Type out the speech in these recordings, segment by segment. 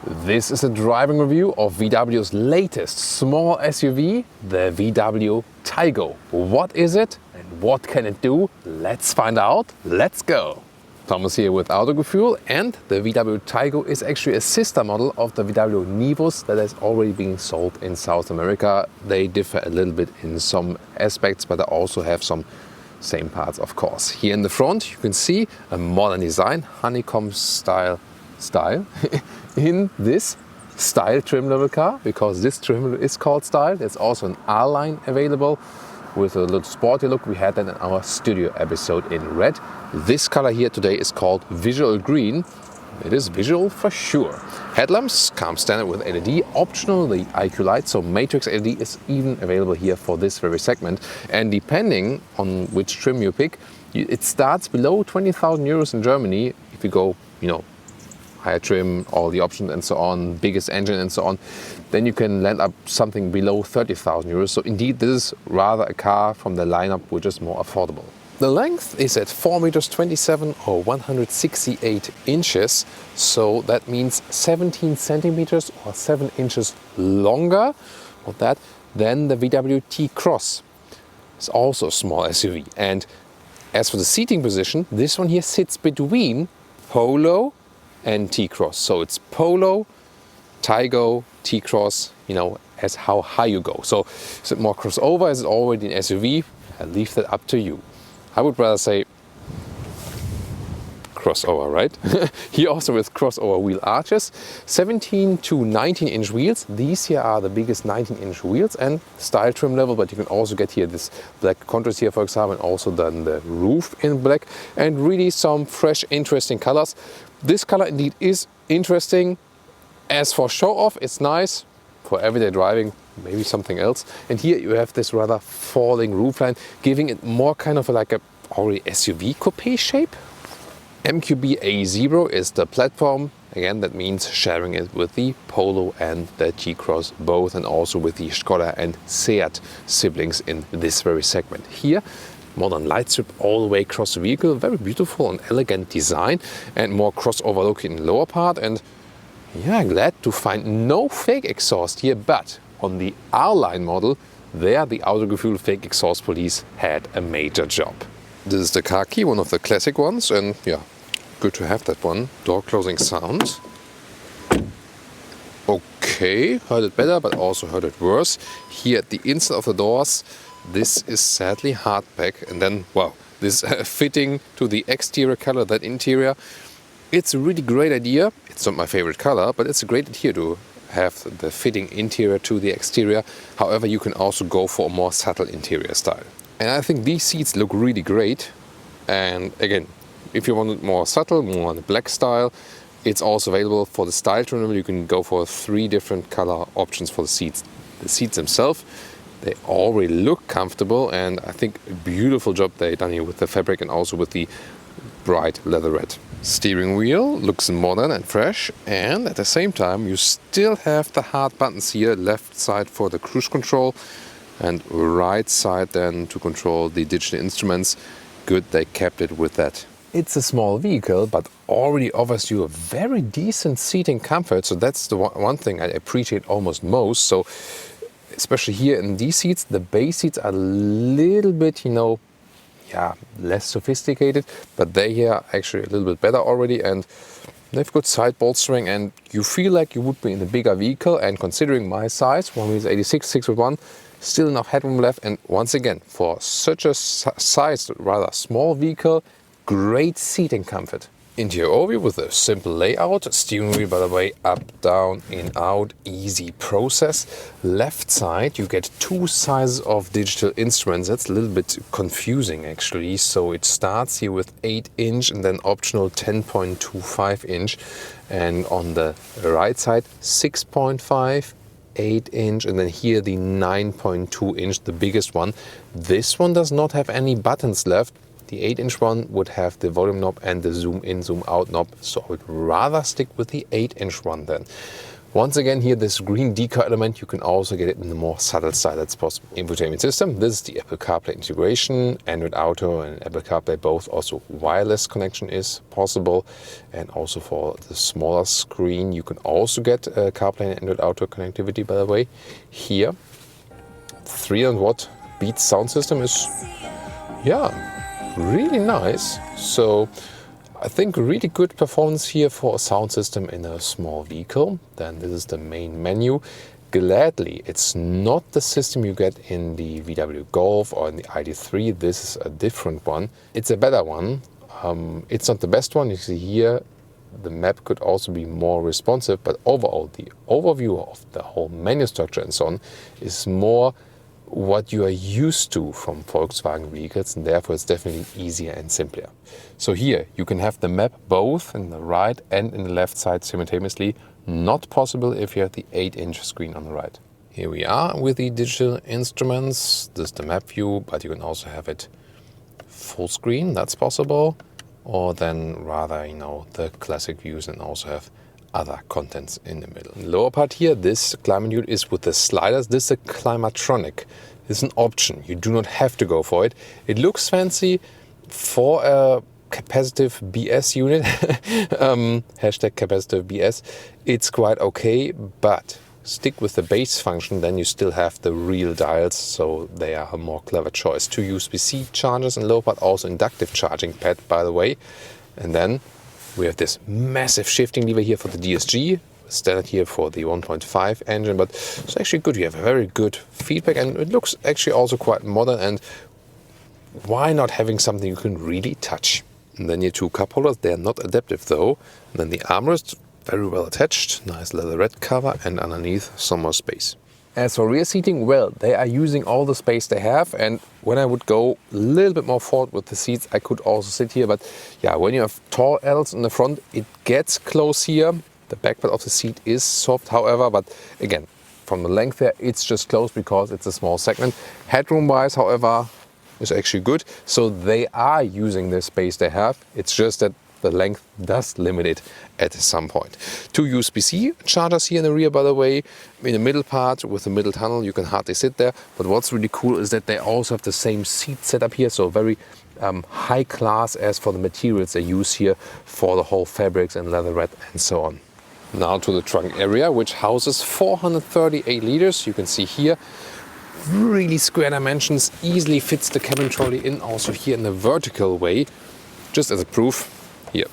This is a driving review of VW's latest small SUV, the VW Taiko. What is it and what can it do? Let's find out. Let's go. Thomas here with Autogefühl, and the VW Taiko is actually a sister model of the VW Nivus that is already being sold in South America. They differ a little bit in some aspects, but they also have some same parts, of course. Here in the front you can see a modern design, honeycomb style in this style trim level car, because this trim level is called style. There's also an R-line available with a little sporty look. We had that in our studio episode in red. This color here today is called visual green. It is visual for sure. Headlamps come standard with LED, optional the IQ light, so matrix LED is even available here for this very segment. And depending on which trim you pick, it starts below 20,000 euros in Germany. If you go, higher trim, all the options and so on, biggest engine and so on, then you can land up something below 30,000 euros. So indeed, this is rather a car from the lineup which is more affordable. The length is at 4 meters 27 or 168 inches. So that means 17 centimeters or 7 inches longer than the VW T-Cross. It's also a small SUV. And as for the seating position, this one here sits between Polo and T-Cross. So it's Polo, Taiko, T-Cross, as how high you go. So is it more crossover? Is it already an SUV? I'll leave that up to you. I would rather say crossover, right? Here also with crossover wheel arches, 17 to 19 inch wheels. These here are the biggest 19 inch wheels and style trim level, but you can also get here this black contrast here, for example, and also then the roof in black, and really some fresh, interesting colors. This color indeed is interesting. As for show off, it's nice. For everyday driving, maybe something else. And here you have this rather falling roofline, giving it more kind of like a already SUV coupe shape. MQB A0 is the platform. Again, that means sharing it with the Polo and the T-Cross both, and also with the Skoda and Seat siblings in this very segment. Here, modern light strip all the way across the vehicle, very beautiful and elegant design, and more crossover look in the lower part. And yeah, glad to find no fake exhaust here, but on the R-Line model, there the Autogefühl fake exhaust police had a major job. This is the car key, one of the classic ones, and yeah, good to have that one. Door closing sound. Okay, heard it better, but also heard it worse. Here at the inside of the doors, this is sadly hardback, and then, wow, this fitting to the exterior color, that interior. It's a really great idea. It's not my favorite color, but it's a great idea to have the fitting interior to the exterior. However, you can also go for a more subtle interior style. And I think these seats look really great. And again, if you want it more subtle, more on the black style, it's also available for the style trim. You can go for 3 different color options for the seats. The seats themselves, they already look comfortable, and I think a beautiful job they've done here with the fabric and also with the bright leather red. Steering wheel looks modern and fresh, and at the same time you still have the hard buttons here, left side for the cruise control and right side then to control the digital instruments. Good, they kept it with that. It's a small vehicle, but already offers you a very decent seating comfort, so that's the one thing I appreciate almost most. So especially here in these seats, the base seats are a little bit, less sophisticated, but they here are actually a little bit better already, and they've got side bolstering, and you feel like you would be in a bigger vehicle. And considering my size, 1m86, 6'1", still enough headroom left. And once again, for such a sized, rather small vehicle, great seating comfort. Interior overview with a simple layout. Steering wheel, by the way, up, down, in, out, easy process. Left side, you get 2 sizes of digital instruments. That's a little bit confusing actually. So it starts here with 8 inch and then optional 10.25 inch. And on the right side, 6.5, 8 inch, and then here the 9.2 inch, the biggest one. This one does not have any buttons left. The 8-inch one would have the volume knob and the zoom in, zoom out knob, so I would rather stick with the 8-inch one then. Once again, here this green decal element, you can also get it in the more subtle style that's possible. Infotainment system, this is the Apple CarPlay integration. Android Auto and Apple CarPlay both also wireless connection is possible. And also for the smaller screen, you can also get CarPlay and Android Auto connectivity, by the way. Here, 300 watt Beats sound system is, yeah, really nice. So I think really good performance here for a sound system in a small vehicle. Then this is the main menu. Gladly, it's not the system you get in the VW Golf or in the ID3. This is a different one. It's a better one. It's not the best one. You see here, the map could also be more responsive, but overall, the overview of the whole menu structure and so on is more what you are used to from Volkswagen vehicles, and therefore it's definitely easier and simpler. So here you can have the map both in the right and in the left side simultaneously. Not possible if you have the 8-inch screen on the right. Here we are with the digital instruments. This is the map view, but you can also have it full screen, that's possible. Or then rather, the classic views and also have other contents in the middle. In the lower part here, this climate unit is with the sliders. This is a Climatronic. This is an option. You do not have to go for it. It looks fancy for a capacitive BS unit. Hashtag capacitive BS. It's quite okay, but stick with the base function, then you still have the real dials, so they are a more clever choice. 2 USB-C chargers in lower part, also inductive charging pad, by the way. And then we have this massive shifting lever here for the DSG, standard here for the 1.5 engine, but it's actually good. You have a very good feedback and it looks actually also quite modern, and why not having something you can really touch? And then your 2 cup holders, they are not adaptive though. And then the armrest, very well attached, nice leatherette cover, and underneath some more space. As for rear seating, well, they are using all the space they have, and when I would go a little bit more forward with the seats, I could also sit here, but yeah, when you have tall adults in the front, it gets close here. The back part of the seat is soft, however, but again, from the length there, it's just close because it's a small segment. Headroom-wise, however, is actually good, so they are using the space they have. It's just that the length does limit it at some point. 2 USB-C chargers here in the rear, by the way. In the middle part with the middle tunnel, you can hardly sit there. But what's really cool is that they also have the same seat setup here, so very high class as for the materials they use here for the whole fabrics and leatherette and so on. Now to the trunk area, which houses 438 liters. You can see here, really square dimensions, easily fits the cabin trolley in also here in the vertical way. Just as a proof, here,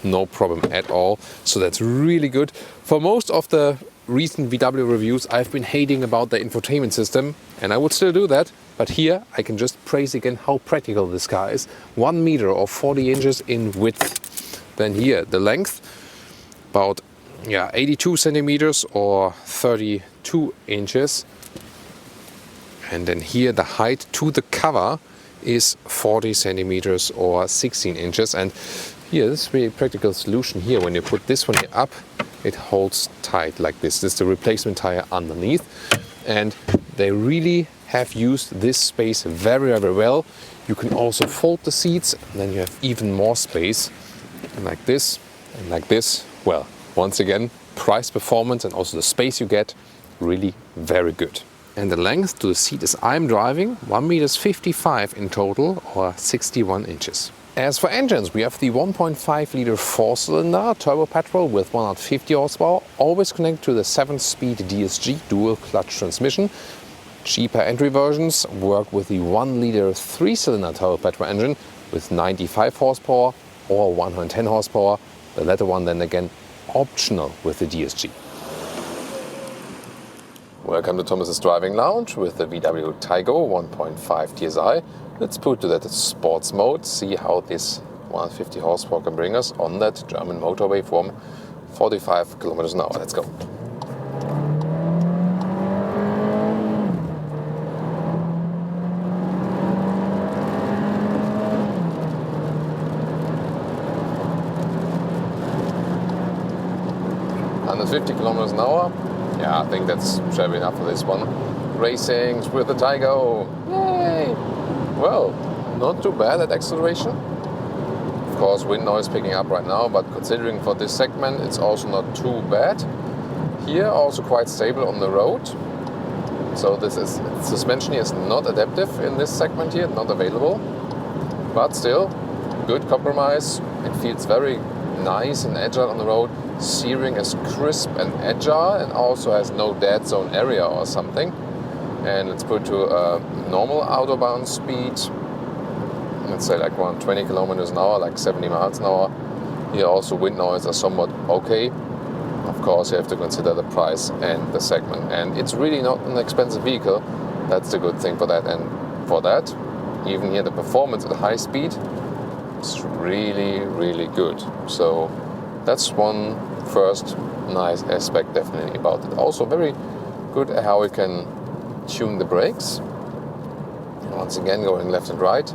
no problem at all. So that's really good. For most of the recent VW reviews, I've been hating about the infotainment system, and I would still do that. But here I can just praise again how practical this car is. 1 meter or 40 inches in width. Then here, the length, about 82 centimeters or 32 inches. And then here the height to the cover is 40 centimeters or 16 inches. And here, this is a really practical solution here. When you put this one here up, it holds tight like this. This is the replacement tire underneath. And they really have used this space very, very well. You can also fold the seats, and then you have even more space. And like this, and like this. Well, once again, price, performance, and also the space you get, really very good. And the length to the seat as I'm driving, 1 meter 55 in total, or 61 inches. As for engines, we have the 1.5 liter 4-cylinder turbo petrol with 150 horsepower, always connected to the 7-speed DSG dual clutch transmission. Cheaper entry versions work with the 1 liter 3-cylinder turbo petrol engine with 95 horsepower or 110 horsepower. The latter one then again optional with the DSG. Welcome to Thomas's Driving Lounge with the VW Taiko 1.5 TSI. Let's put to that sports mode, see how this 150 horsepower can bring us on that German motorway from 45 kilometers an hour. Let's go. And 50 kilometers an hour. Yeah, I think that's shabby enough for this one. Racing with the Taiko. Yay! Well, not too bad at acceleration. Of course, wind noise picking up right now, but considering for this segment, it's also not too bad. Here also quite stable on the road. So this is suspension here is not adaptive in this segment here, not available. But still, good compromise. It feels very nice and agile on the road. Steering is crisp and agile and also has no dead zone area or something. And let's put to a normal Autobahn speed. Let's say like around 20 kilometers an hour, like 70 miles an hour. Here also wind noise are somewhat okay. Of course, you have to consider the price and the segment. And it's really not an expensive vehicle. That's the good thing for that. And for that, even here the performance at high speed is really, really good. So that's one first nice aspect definitely about it. Also very good at how we can tune the brakes. Once again, going left and right.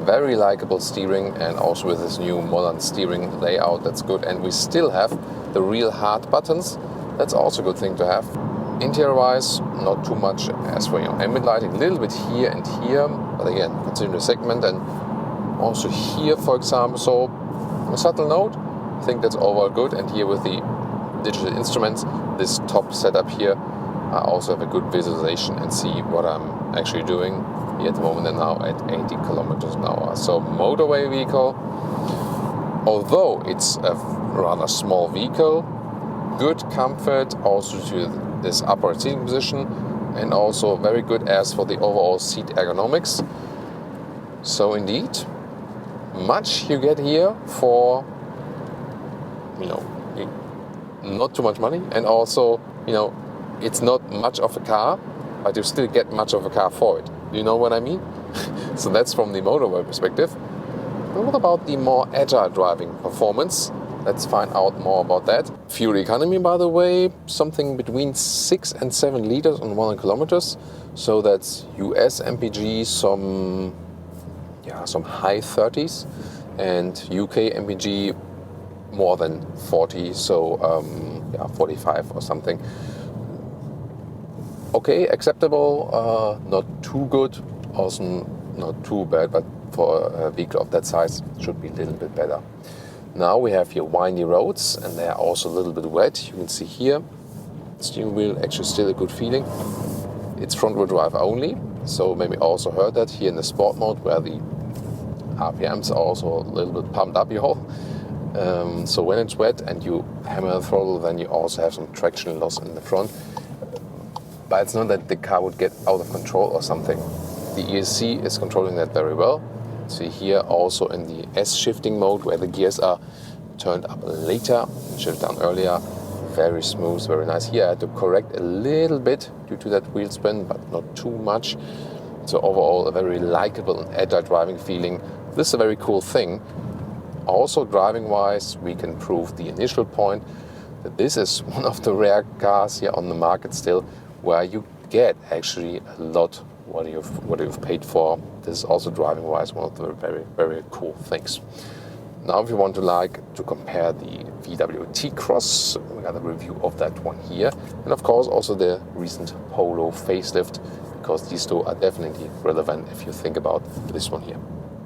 Very likable steering, and also with this new modern steering layout, that's good. And we still have the real hard buttons. That's also a good thing to have. Interior-wise, not too much as for ambient lighting, a little bit here and here, but again, considering the segment, and also here, for example. So a subtle note, I think that's overall good. And here with the digital instruments, this top setup here, I also have a good visualization and see what I'm actually doing here at the moment and now at 80 kilometers an hour. So motorway vehicle, although it's a rather small vehicle, good comfort also to this upper seating position, and also very good as for the overall seat ergonomics. So indeed, much you get here for, not too much money, and also, it's not much of a car, but you still get much of a car for it. You know what I mean? So that's from the motorway perspective. But what about the more agile driving performance? Let's find out more about that. Fuel economy, by the way, something between 6 and 7 liters on 100 kilometers. So that's US MPG, some high 30s, and UK MPG more than 40, so 45 or something. Okay, acceptable, not too good, also not too bad, but for a vehicle of that size, it should be a little bit better. Now we have here windy roads, and they are also a little bit wet. You can see here, steering wheel actually still a good feeling. It's front wheel drive only, so maybe also heard that here in the sport mode, where the RPMs are also a little bit pumped up, so when it's wet and you hammer the throttle, then you also have some traction loss in the front. But it's not that the car would get out of control or something. The ESC is controlling that very well. See here also in the S shifting mode, where the gears are turned up later and shifted down earlier. Very smooth, very nice. Here I had to correct a little bit due to that wheel spin, but not too much. So overall, a very likable and agile driving feeling. This is a very cool thing. Also driving-wise, we can prove the initial point that this is one of the rare cars here on the market still, where you get actually a lot what you've paid for. This is also driving-wise one of the very, very cool things. Now if you want to compare the VW T-Cross, we got a review of that one here. And of course also the recent Polo facelift, because these two are definitely relevant if you think about this one here.